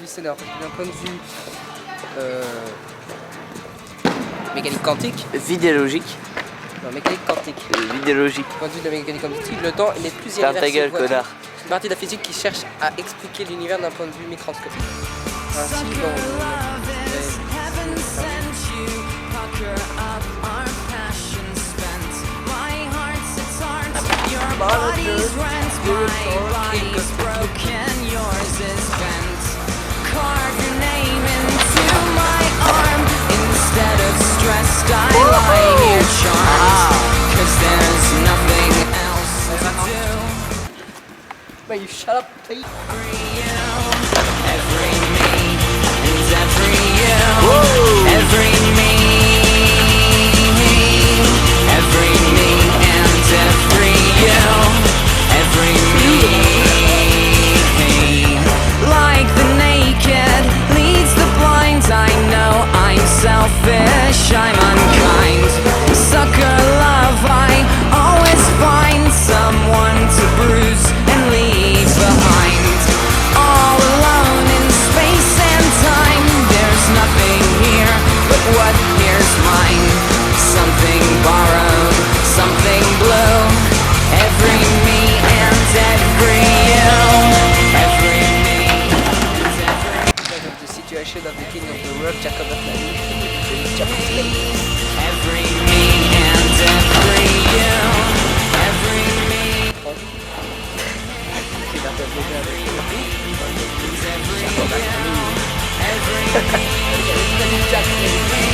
D'un point de vue mécanique quantique. Vidéologique. Non, mécanique quantique. Vidéologique. Du point de vue de la mécanique quantique, le temps n'est plus Ferme ta irréversible. gueule, connard. C'est une partie de la physique qui cherche à expliquer l'univers d'un point de vue microscopique. Ainsi, you shut up, please. Every me and every you. Every me, every me and every you. Every me, like the naked leads the blind. I know I'm selfish, I'm unkind. Sucker love, I always find someone to bruise and leave behind. All alone in space and time. There's nothing here but what here's mine. Something borrowed, something blue. Every me and every you. Every me and every. Because of the situation of the king of the world, Jacob of the Every me and every you. Every me. Every me.